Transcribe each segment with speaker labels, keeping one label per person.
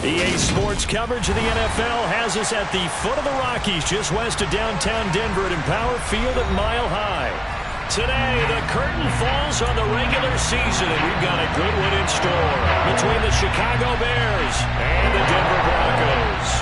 Speaker 1: EA Sports coverage of the NFL has us at the foot of the Rockies, just west of downtown Denver at Empower Field at Mile High. Today, the curtain falls on the regular season, and we've got a good one in store between the Chicago Bears and the Denver Broncos.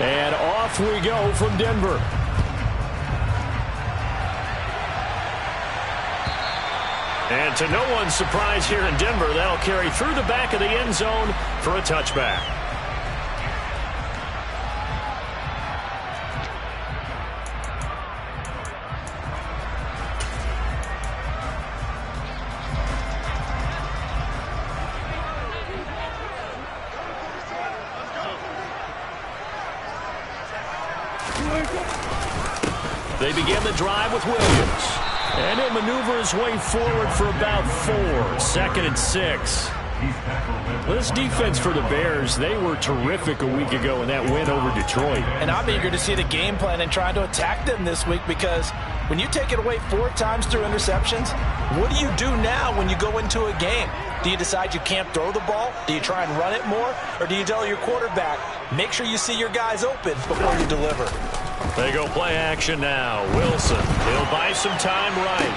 Speaker 1: And off we go from Denver. And to no one's surprise here in Denver, that'll carry through the back of the end zone for a touchback. They begin the drive with Williams. And he'll maneuver his way forward for about 4. 2nd and 6. This defense for the Bears, they were terrific a week ago in that win over Detroit.
Speaker 2: And I'm eager to see the game plan and try to attack them this week, because when you take it away 4 times through interceptions, what do you do now when you go into a game? Do you decide you can't throw the ball? Do you try and run it more? Or do you tell your quarterback, make sure you see your guys open before you deliver?
Speaker 1: They go play action now. Wilson, he'll buy some time right.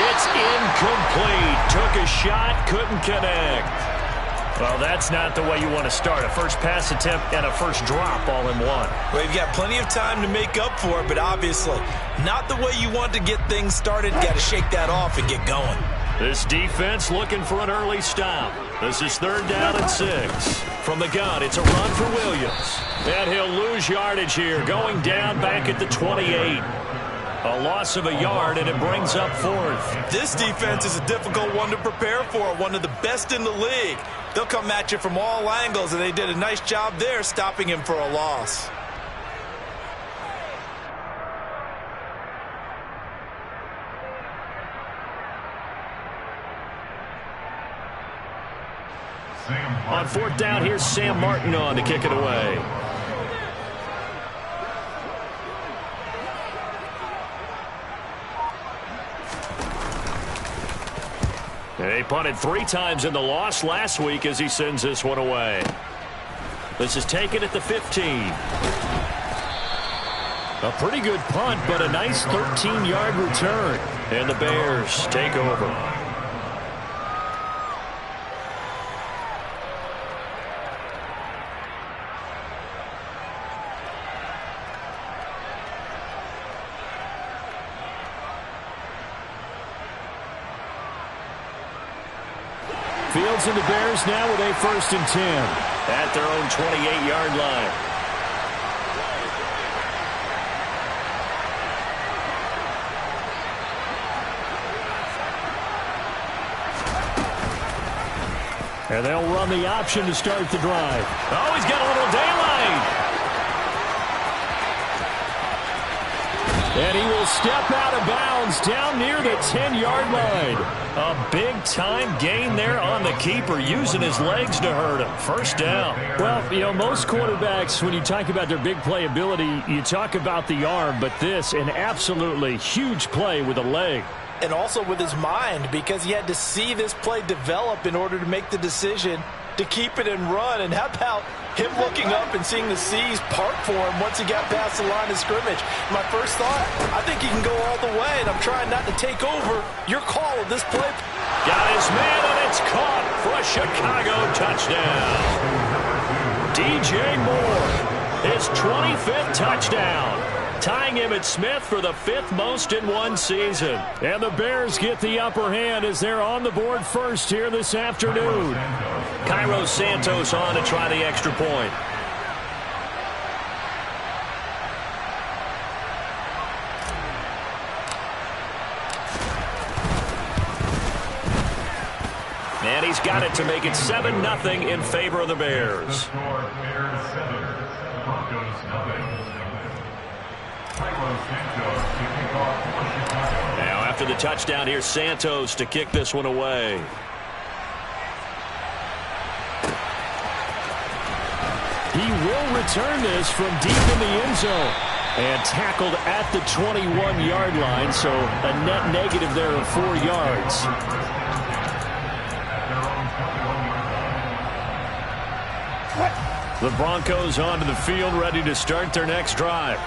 Speaker 1: It's incomplete. Took a shot, couldn't connect. Well, that's not the way you want to start. A first pass attempt and a first drop all in one.
Speaker 2: Well, you've got plenty of time to make up for it, but obviously not the way you want to get things started. Got to shake that off and get going.
Speaker 1: This defense looking for an early stop. This is 3rd down and 6. From the gun, it's a run for Williams. And he'll lose yardage here, going down back at the 28. A loss of a yard, and it brings up 4th.
Speaker 2: This defense is a difficult one to prepare for, one of the best in the league. They'll come at you from all angles, and they did a nice job there stopping him for a loss.
Speaker 1: On 4th down, here's Sam Martin on to kick it away. They punted 3 times in the loss last week as he sends this one away. This is taken at the 15. A pretty good punt, but a nice 13-yard return. And the Bears take over. Fields and the Bears now with a 1st and 10 at their own 28-yard line. And they'll run the option to start the drive. Oh, he's got a little daylight. And he will step out of bounds down near the 10-yard line. A big-time gain there on the keeper, using his legs to hurt him. 1st down. Well, you know, most quarterbacks, when you talk about their big playability, you talk about the arm, but this, an absolutely huge play with a leg.
Speaker 2: And also with his mind, because he had to see this play develop in order to make the decision to keep it and run. And how about him looking up and seeing the seas part for him once he got past the line of scrimmage? My first thought, I think he can go all the way, and I'm trying not to take over your call of this play.
Speaker 1: Got his man, and it's caught for a Chicago touchdown. DJ Moore, his 25th touchdown, tying him at Smith for the 5th most in one season. And the Bears get the upper hand as they're on the board first here this afternoon. Cairo Santos on to try the extra point. And he's got it to make it 7-0 in favor of the Bears. Now after the touchdown, here's Santos to kick this one away. He will return this from deep in the end zone. And tackled at the 21-yard line, so a net negative there of 4 yards. The Broncos onto the field, ready to start their next drive.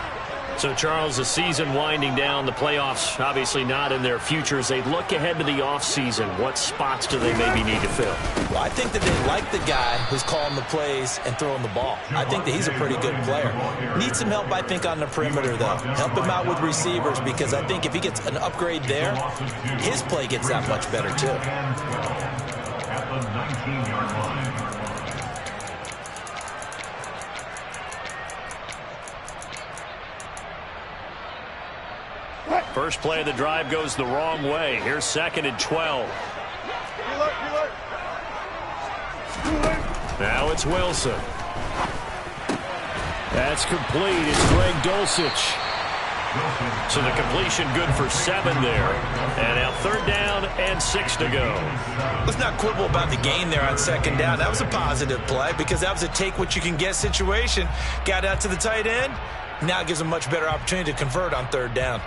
Speaker 1: So, Charles, the season winding down, the playoffs obviously not in their future. As they look ahead to the offseason, what spots do they maybe need to fill?
Speaker 2: Well, I think that they like the guy who's calling the plays and throwing the ball. I think that he's a pretty good player. Needs some help, I think, on the perimeter, though. Help him out with receivers, because I think if he gets an upgrade there, his play gets that much better, too.
Speaker 3: At the 19-yard line.
Speaker 1: First play of the drive goes the wrong way. Here's 2nd and 12. Now it's Wilson. That's complete. It's Greg Dulcich. So the completion good for 7 there. And now 3rd down and 6 to go.
Speaker 2: Let's not quibble about the gain there on 2nd down. That was a positive play because that was a take-what-you-can-get situation. Got out to the tight end. Now it gives a much better opportunity to convert on 3rd down.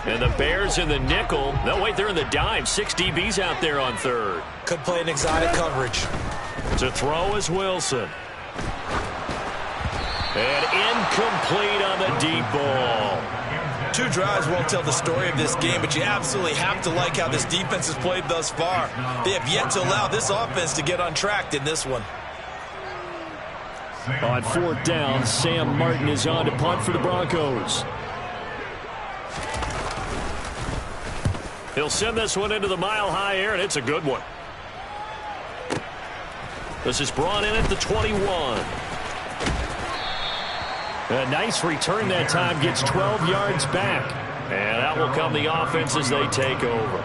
Speaker 1: And the Bears in the nickel. No, wait, they're in the dime. 6 DBs out there on 3rd.
Speaker 2: Could play an exotic coverage.
Speaker 1: To throw is Wilson. And incomplete on the deep ball.
Speaker 2: 2 drives won't tell the story of this game, but you absolutely have to like how this defense has played thus far. They have yet to allow this offense to get untracked in this one.
Speaker 1: On 4th down, Sam Martin is on to punt for the Broncos. He'll send this one into the mile-high air, and it's a good one. This is brought in at the 21. A nice return that time, gets 12 yards back. And out will come the offense as they take over.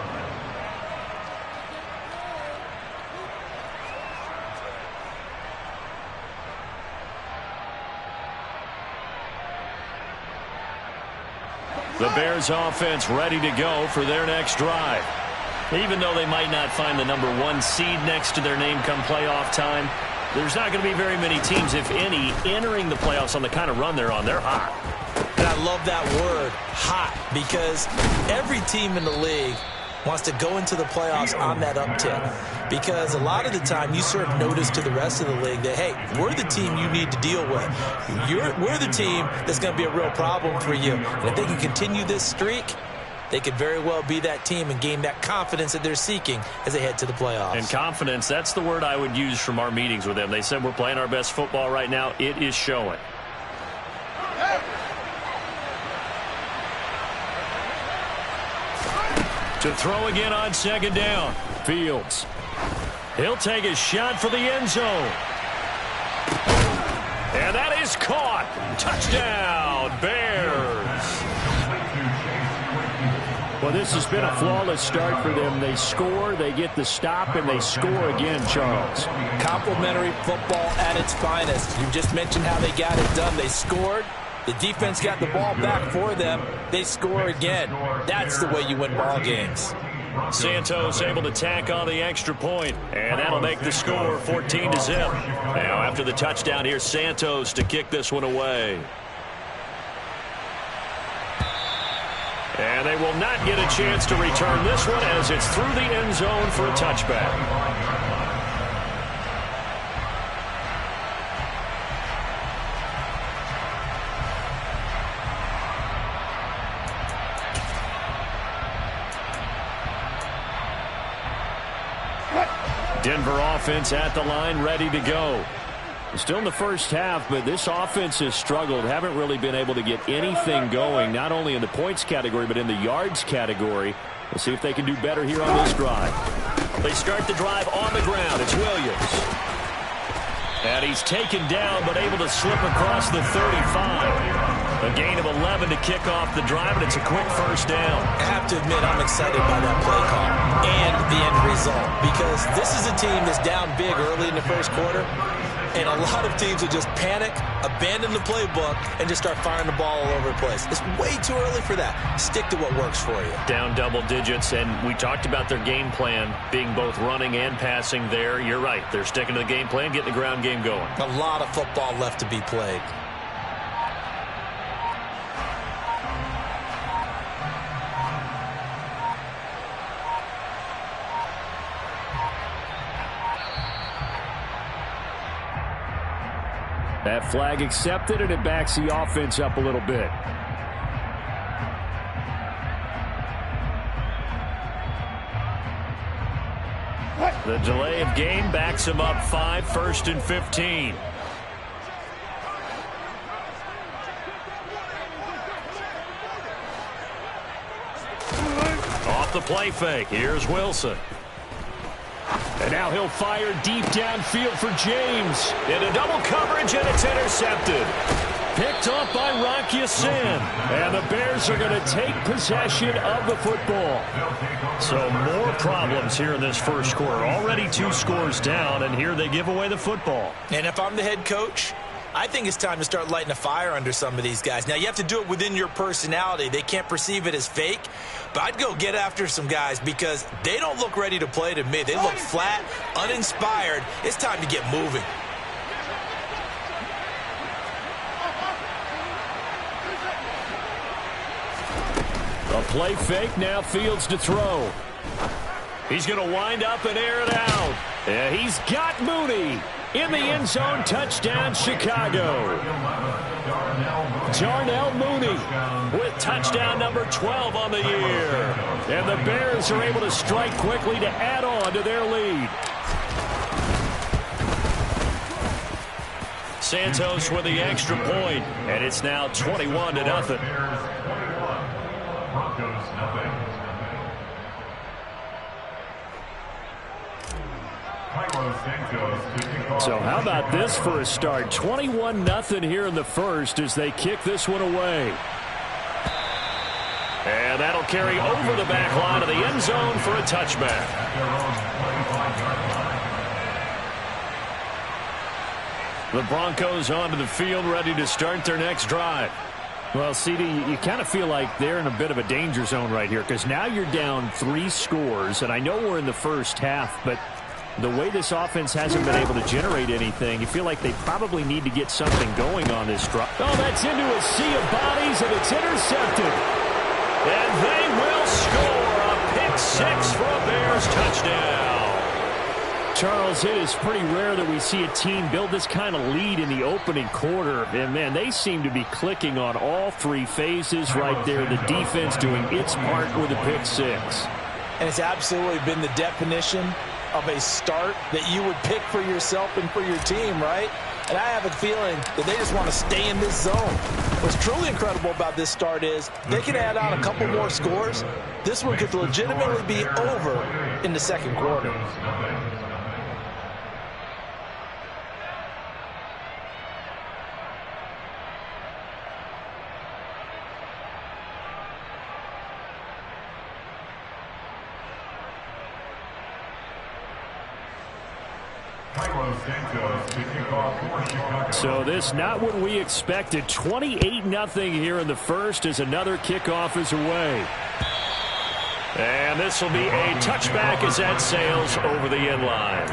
Speaker 1: The Bears offense ready to go for their next drive. Even though they might not find the number 1 seed next to their name come playoff time, there's not going to be very many teams, if any, entering the playoffs on the kind of run they're on. They're hot.
Speaker 2: And I love that word, hot, because every team in the league wants to go into the playoffs on that uptick. Because a lot of the time you serve notice to the rest of the league that, hey, we're the team you need to deal with. We're the team that's going to be a real problem for you. And if they can continue this streak, they could very well be that team and gain that confidence that they're seeking as they head to the playoffs. And
Speaker 1: confidence, that's the word I would use from our meetings with them. They said we're playing our best football right now. It is showing. To throw again on 2nd down. Fields. He'll take a shot for the end zone. And that is caught. Touchdown, Bears. Well, this has been a flawless start for them. They score, they get the stop, and they score again, Charles.
Speaker 2: Complimentary football at its finest. You just mentioned how they got it done. They scored. The defense got the ball back for them. They score again. That's the way you win ball games.
Speaker 1: Santos able to tack on the extra point, and that'll make the score 14-0. Now, after the touchdown, here's Santos to kick this one away. And they will not get a chance to return this one as it's through the end zone for a touchback. Denver offense at the line, ready to go. Still in the first half, but this offense has struggled. Haven't really been able to get anything going, not only in the points category, but in the yards category. We'll see if they can do better here on this drive. They start the drive on the ground. It's Williams. And he's taken down, but able to slip across the 35. A gain of 11 to kick off the drive, and it's a quick first down.
Speaker 2: I have to admit, I'm excited by that play call and the end result, because this is a team that's down big early in the first quarter. And a lot of teams will just panic, abandon the playbook, and just start firing the ball all over the place. It's way too early for that. Stick to what works for you.
Speaker 1: Down double digits, and we talked about their game plan being both running and passing there. You're right. They're sticking to the game plan, getting the ground game going.
Speaker 2: A lot of football left to be played.
Speaker 1: That flag accepted, and it backs the offense up a little bit. The delay of game backs him up 5, 1st and 15. Off the play fake. Here's Wilson. And now he'll fire deep downfield for James. Into double coverage, and it's intercepted. Picked off by Rock Ya-Sin. And the Bears are going to take possession of the football. So more problems here in this first quarter. Already 2 scores down, and here they give away the football.
Speaker 2: And if I'm the head coach, I think it's time to start lighting a fire under some of these guys. Now, you have to do it within your personality. They can't perceive it as fake. But I'd go get after some guys because they don't look ready to play to me. They look flat, uninspired. It's time to get moving.
Speaker 1: A play fake, now Fields to throw. He's going to wind up and air it out. Yeah, he's got Mooney. In the end zone, touchdown, Chicago. Darnell Mooney with touchdown number 12 on the year. And the Bears are able to strike quickly to add on to their lead. Santos with the extra point, and it's now 21-0.
Speaker 3: Broncos, nothing.
Speaker 1: So how about this for a start? 21-0 here in the first as they kick this one away. And that'll carry over the back line of the end zone for a touchback. The Broncos onto the field, ready to start their next drive. Well, CD, you kind of feel like they're in a bit of a danger zone right here because now you're down 3 scores, and I know we're in the first half, but the way this offense hasn't been able to generate anything, you feel like they probably need to get something going on this drive. Oh, that's into a sea of bodies, and it's intercepted. And they will score a pick 6 for a Bears touchdown. Charles, it is pretty rare that we see a team build this kind of lead in the opening quarter. And, man, they seem to be clicking on all 3 phases right there. The defense doing its part with a pick 6.
Speaker 2: And it's absolutely been the definition of a start that you would pick for yourself and for your team, right? And I have a feeling that they just want to stay in this zone. What's truly incredible about this start is they can add on a couple more scores. This one could legitimately be over in the second quarter.
Speaker 1: So this not what we expected. 28-0 here in the first as another kickoff is away. And this will be a touchback as that sails over the end line.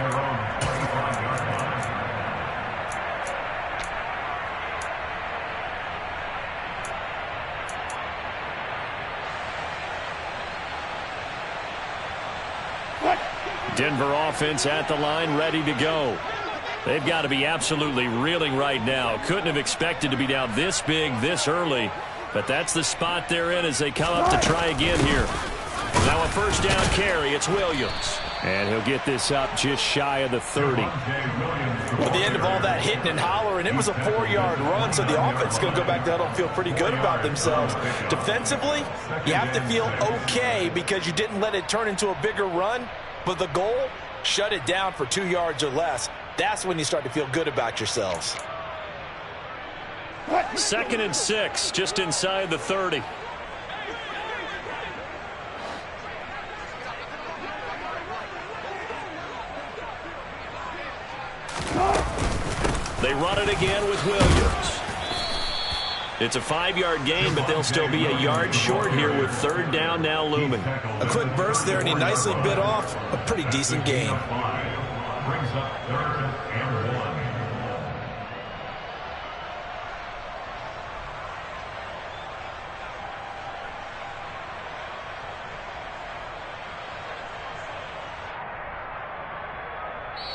Speaker 1: Denver offense at the line, ready to go. They've got to be absolutely reeling right now. Couldn't have expected to be down this big, this early. But that's the spot they're in as they come up to try again here. Now a first down carry. It's Williams. And he'll get this up just shy of the 30.
Speaker 2: At the end of all that hitting and hollering, it was a 4-yard run, so the offense is going to go back to huddle and feel pretty good about themselves. Defensively, you have to feel okay because you didn't let it turn into a bigger run. But the goal, shut it down for 2 yards or less. That's when you start to feel good about yourselves.
Speaker 1: 2nd and 6, just inside the 30. They run it again with Williams. It's a 5-yard gain, but they'll still be a yard short here with third down now looming.
Speaker 2: A quick burst there, and he nicely bit off a pretty decent gain.
Speaker 3: Brings up 3rd and 1.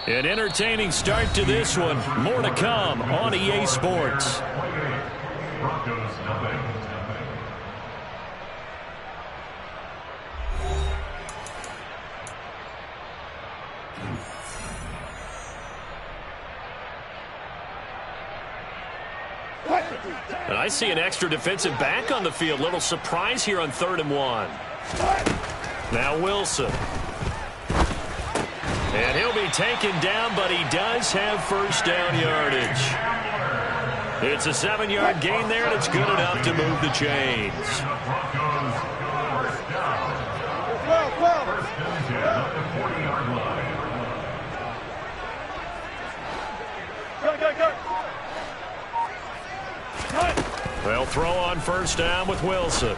Speaker 1: An entertaining start to this one. More to come on EA Sports.
Speaker 3: Broncos nothing.
Speaker 1: And I see an extra defensive back on the field. Little surprise here on 3rd and 1. Now Wilson. And he'll be taken down, but he does have first down yardage. It's a 7-yard gain there, and it's good enough to move the chains. They'll throw on first down with Wilson.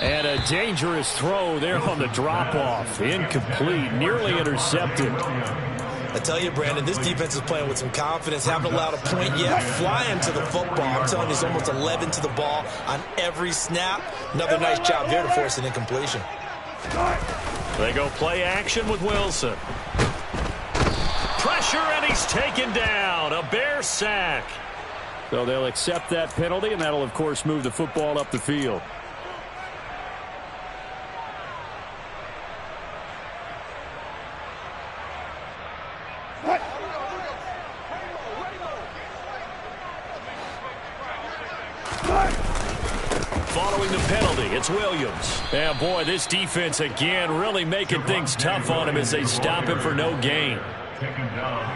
Speaker 1: And a dangerous throw there on the drop-off. Incomplete, nearly intercepted.
Speaker 2: I tell you, Brandon, this defense is playing with some confidence. Haven't allowed a point yet. Flying to the football. I'm telling you, he's almost 11 to the ball on every snap. Another nice job there to force an incompletion.
Speaker 1: They go play action with Wilson. Pressure, and he's taken down. A Bear sack. So they'll accept that penalty, and that'll, of course, move the football up the field. Following the penalty, it's Williams. Yeah, boy, this defense again really making things tough on him as they stop him for no gain.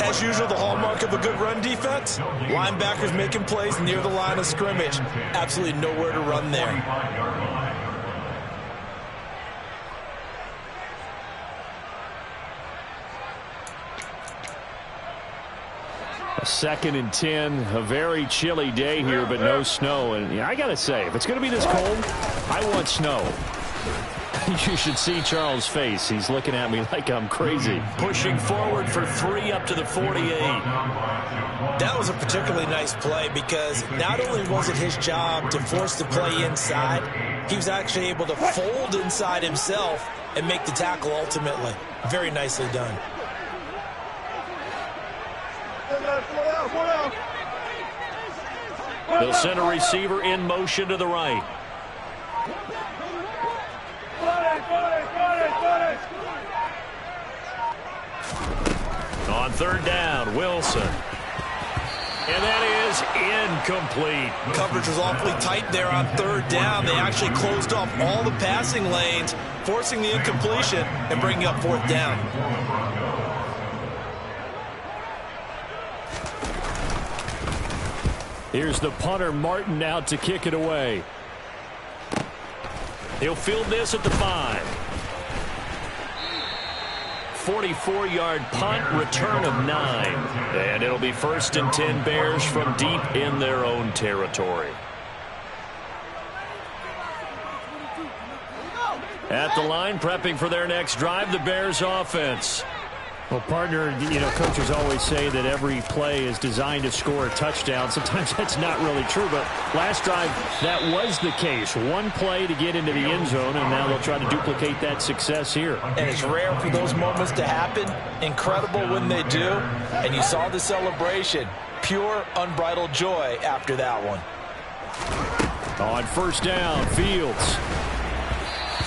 Speaker 2: As usual, the hallmark of a good run defense, linebackers making plays near the line of scrimmage. Absolutely nowhere to run there.
Speaker 1: A 2nd and 10, a very chilly day here, but no snow. And I got to say, if it's going to be this cold, I want snow. You should see Charles' face. He's looking at me like I'm crazy. Pushing forward for 3 up to the 48.
Speaker 2: That was a particularly nice play because not only was it his job to force the play inside, he was actually able to fold inside himself and make the tackle ultimately. Very nicely done.
Speaker 1: They'll send a receiver in motion to the right. On 3rd down, Wilson. And that is incomplete.
Speaker 2: Coverage was awfully tight there on 3rd down. They actually closed off all the passing lanes, forcing the incompletion and bringing up 4th down.
Speaker 1: Here's the punter, Martin, out to kick it away. He'll field this at the 5. 44-yard punt, return of 9. And it'll be 1st and 10 Bears from deep in their own territory. At the line, prepping for their next drive, the Bears offense. Well, partner, coaches always say that every play is designed to score a touchdown. Sometimes that's not really true, but last drive, that was the case. One play to get into the end zone, and now they'll try to duplicate that success here.
Speaker 2: And it's rare for those moments to happen. Incredible when they do. And you saw the celebration. Pure, unbridled joy after that one.
Speaker 1: On 1st down, Fields.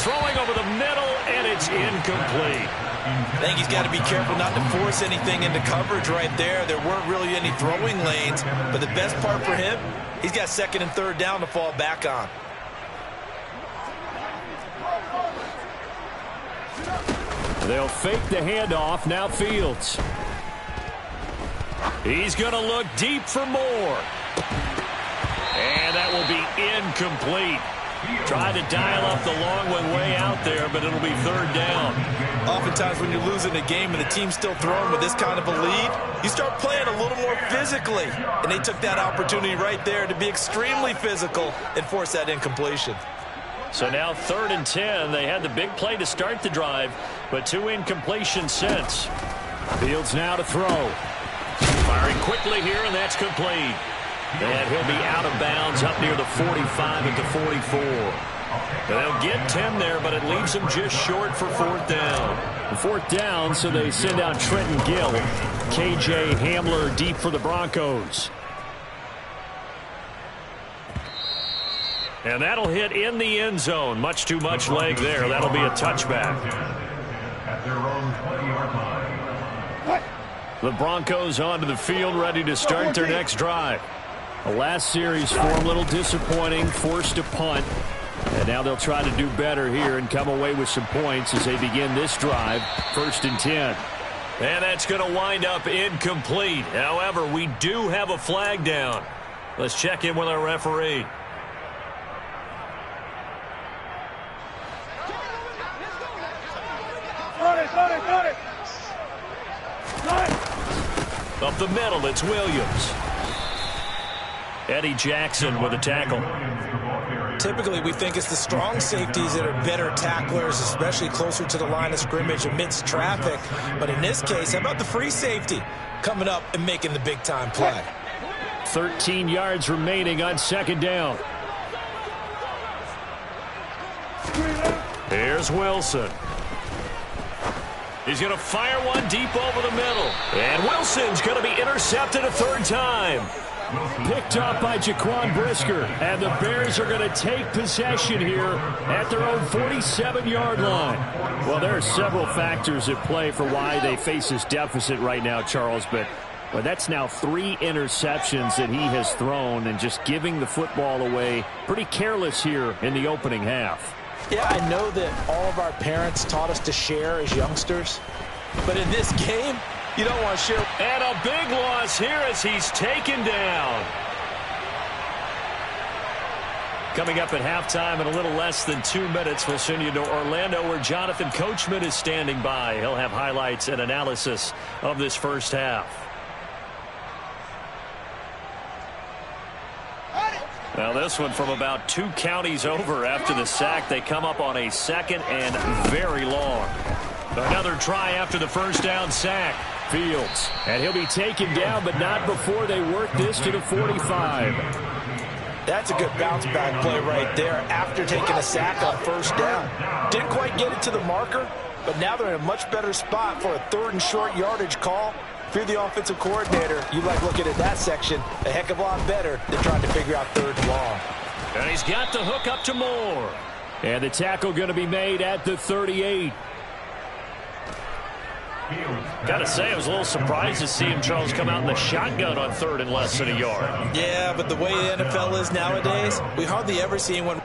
Speaker 1: Throwing over the middle, and it's incomplete.
Speaker 2: I think he's got to be careful not to force anything into coverage right there. There weren't really any throwing lanes, but the best part for him, he's got 2nd and 3rd down to fall back on.
Speaker 1: They'll fake the handoff. Now Fields. He's going to look deep for more. And that will be incomplete. Tried to dial up the long one way out there, but it'll be third down.
Speaker 2: Oftentimes when you're losing a game and the team's still throwing with this kind of a lead, you start playing a little more physically. And they took that opportunity right there to be extremely physical and force that incompletion.
Speaker 1: So now 3rd and 10. They had the big play to start the drive, but 2 incompletions since. Fields now to throw. Firing quickly here, and that's complete. And he'll be out of bounds up near the 45 at the 44. They'll get 10 there, but it leaves them just short for 4th down. 4th down, so they send out Trenton Gill. K.J. Hamler deep for the Broncos. And that'll hit in the end zone. Much too much leg there. That'll be a touchback.
Speaker 3: At their own 20-yard line.
Speaker 1: The Broncos onto the field, ready to start their next drive. The last series for them, a little disappointing, forced a punt. And now they'll try to do better here and come away with some points as they begin this drive. 1st and 10. And that's going to wind up incomplete. However, we do have a flag down. Let's check in with our referee. Up the middle, it's Williams. Eddie Jackson with a tackle.
Speaker 2: Typically, we think it's the strong safeties that are better tacklers, especially closer to the line of scrimmage amidst traffic. But in this case, how about the free safety coming up and making the big-time play?
Speaker 1: 13 yards remaining on 2nd down. Here's Wilson. He's going to fire one deep over the middle. And Wilson's going to be intercepted a 3rd time. Picked up by Jaquan Brisker. And the Bears are going to take possession here at their own 47-yard line. Well, there are several factors at play for why they face this deficit right now, Charles. But that's now 3 interceptions that he has thrown and just giving the football away. Pretty careless here in the opening half.
Speaker 2: Yeah, I know that all of our parents taught us to share as youngsters. But in this game, you don't want to share.
Speaker 1: And a big loss here as he's taken down. Coming up at halftime in a little less than 2 minutes, we'll send you to Orlando where Jonathan Coachman is standing by. He'll have highlights and analysis of this first half. Now this one from about 2 counties over after the sack. They come up on a 2nd and very long. Another try after the first down sack. Fields. And he'll be taken down, but not before they work this to the 45.
Speaker 2: That's a good bounce back play right there after taking a sack on 1st down. Didn't quite get it to the marker, but now they're in a much better spot for a 3rd and short yardage call. If you're the offensive coordinator, you like looking at that section a heck of a lot better than trying to figure out 3rd and long.
Speaker 1: And he's got the hook up to Moore. And the tackle going to be made at the 38. Got to say, I was a little surprised to see him, Charles, come out in the shotgun on 3rd and less than a yard.
Speaker 2: Yeah, but the way the NFL is nowadays, we hardly ever see anyone